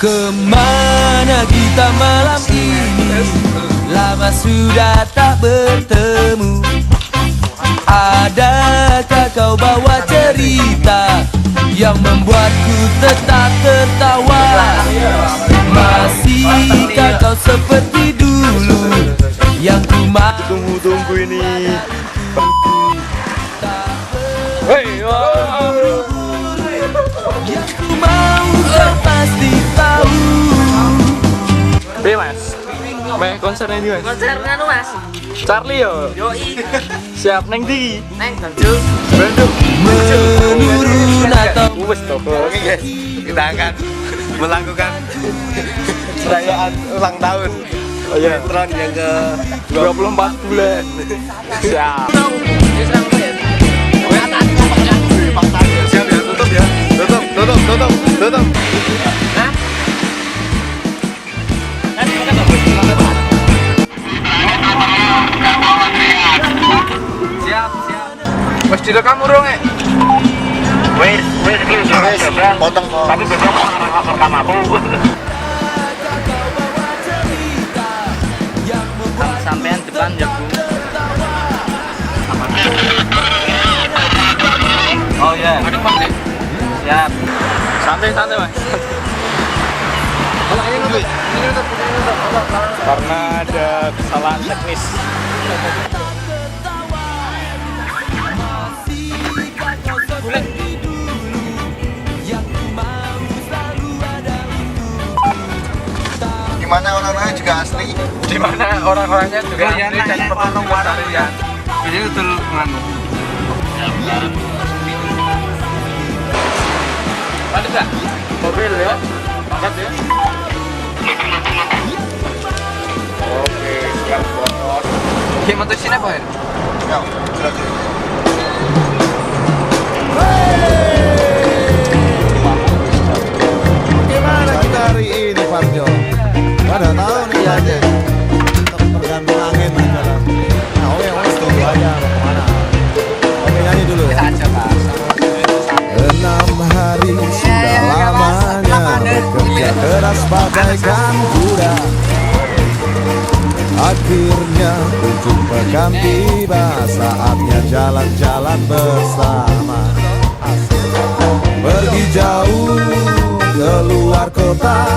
Kemana kita malam ini? Lama sudah tak bertemu. Adakah kau bawa cerita yang membuatku tetap tertawa? Masihkah kau seperti dulu yang ku mau? Tunggu ini. Yang ku mau kau pasti tahu. Mas, main konser ini mas. Konser nganu mas. Charlie yo. Yoi. Siap neng di. Neng Bandung. Bandung. Menurun atau Wes toko. Oke guys, kita akan melakukan perayaan ulang tahun. Oh iya. Metron yang ke 24 bulan. Siap. Siap ya, tutup ya. Tutup. Siap. Wes direkam urung e? Wes, potong kok. Tapi besok rekam aku. Sampean depan jagung. Oh iya. Siap. Santai mas. Karena ada kesalahan teknis. Gimana orang-orangnya juga asli? Di mana orang-orangnya juga asli dan penuh pelestarian. Ini betul nganu. Ada nggak? Mobil ya? Angkat ya? Oke, siap bos. Oke, motor sini apa ya? Ya, silakan. Gimana kita hari ini, Parjo? Pada tahu nih aja. Tergantung angin aja lah. Nah, oke, tunggu aja mau kemana. Oke, nyanyi dulu ya. Aja mas. 6 hari sudah lamanya bekerja keras bagaikan kuda. Akhirnya ujung pekan tiba, saatnya jalan-jalan bersama. Pergi jauh keluar kota,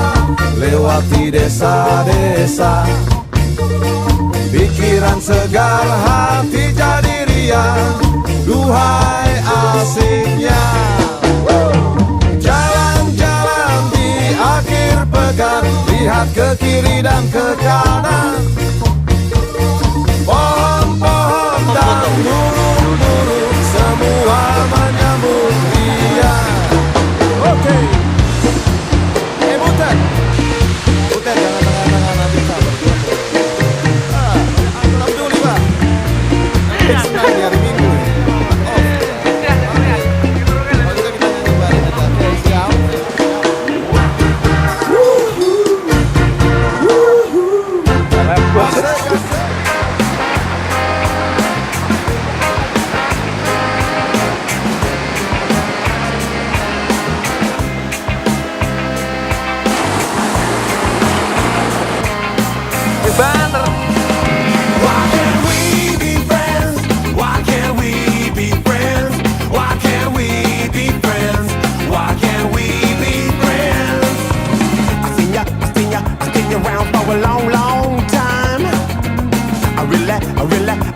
lewati desa-desa. Pikiran segar, hati jadi riang, duhai asiknya. Jalan-jalan di akhir pekan, lihat ke kiri dan ke kanan. Pohon-pohon dan burung-burung semua menyambut dia. Oke. Butet. Butet jangan tengah-tengah nanti sabar. Salam dulu Pak. Senang di hari Minggu. Banter.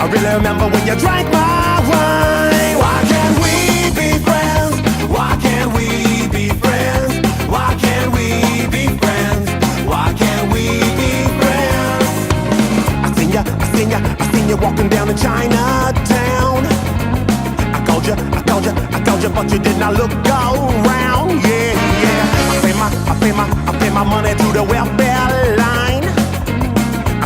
I really remember when you drank my wine. Why can't we be friends? Why can't we be friends? Why can't we be friends? Why can't we be friends? I seen you walking down in Chinatown. I called you, but you did not look around. Yeah. I pay my money to the welfare line. I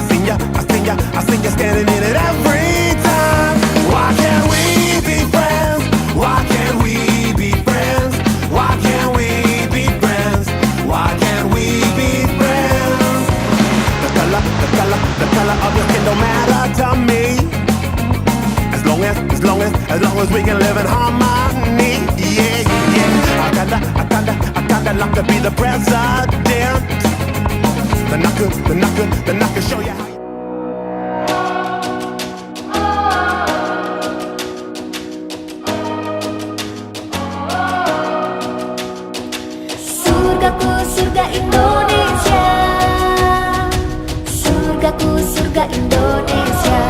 seen you standing in it every time. Why can't we be friends? Why can't we be friends? Why can't we be friends? Why can't we be friends? The color of your skin don't matter to me. As long as we can live in harmony. Yeah. I kinda like to be the president. then I can show you how. Surgaku, surga Indonesia. Surgaku, surga Indonesia.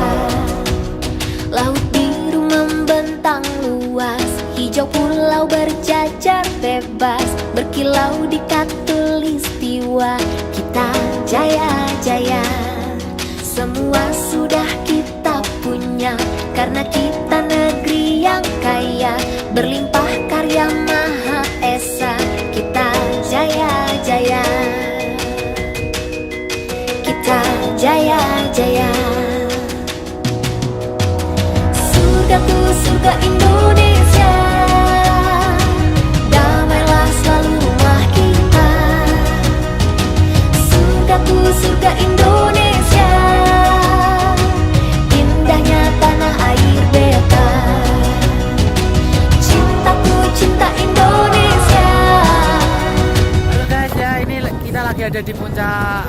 Laut biru membentang luas, hijau pulau berjajar bebas, berkilau di khatulistiwa. Kita jaya-jaya, semua sudah kita punya, karena kita negeri yang kaya, berlimpah karya Maha Esa. Kita jaya-jaya, kita jaya-jaya. Surgaku, surga Indonesia. Damailah selalu rumah kita. Surgaku, surga Indonesia. Indahnya tanah air beta. Cintaku, cinta Indonesia. Halo guys, ya ini kita lagi ada di puncak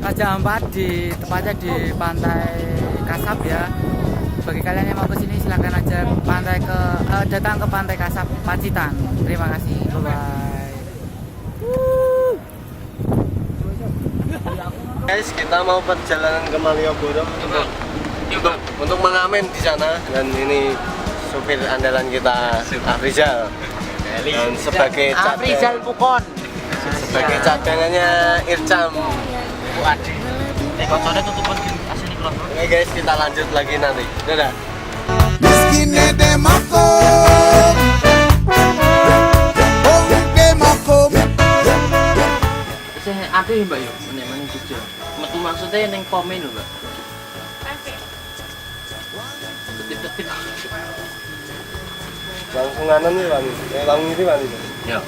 Raja Ampat, tepatnya di pantai Kasab ya. Bagi kalian yang mau kesini silahkan aja datang ke pantai Kasab Pacitan. Terima kasih, bye bye. Guys, kita mau perjalanan ke Malioboro untuk mengamen di sana, dan ini supir andalan kita Afrizal, dan sebagai Pukon. sebagai cadangannya Ircam. Koncone tutupan asini keluar. Oke guys, kita lanjut lagi nanti. Dadah. Miskine dem a come, oh dem a come. Saya ada ya mbak yuk, menemani Jogja. Metu maksudnya neng komen lho mbak. Ketip-ketip. Langsung nganan nih Wani. Langsung ini Wani. Ya.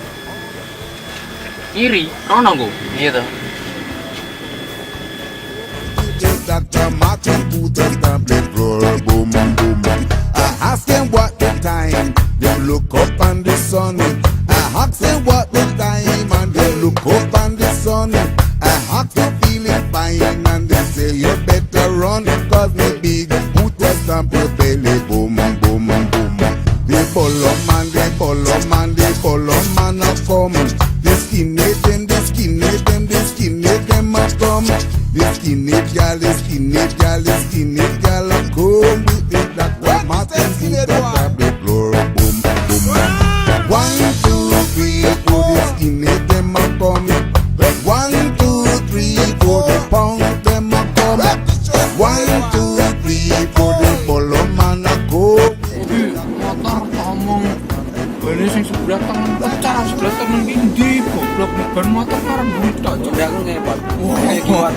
Iri, rono go. Iya toh. Dr. Martin put a tablet roll, boom, boom. I ask them what the time, they look up on the sun. I ask them what the time, and they look up on the sun. I ask them feeling fine, and they say you better run, cause me big put a stamp your belly, boom, boom, boom. They follow man, they follow man, they follow man a come. They skinny them, they skinny them, they skinny them a come. The skinny gal, the skinny gal, the skinny gal, come with the Dr. Martin put a tablet floor, boom, boom. 1, 2, 3, 4, the skinny them a come. 1, 2, 3, 4, the pound them a come. 1, 2, 3, 4, the follow man a go. Motor ngomong beli sing sebelah tangan pecah, sebelah tangan gini goblok ban motor karang duit tok. Udah aku ngepot. Wah,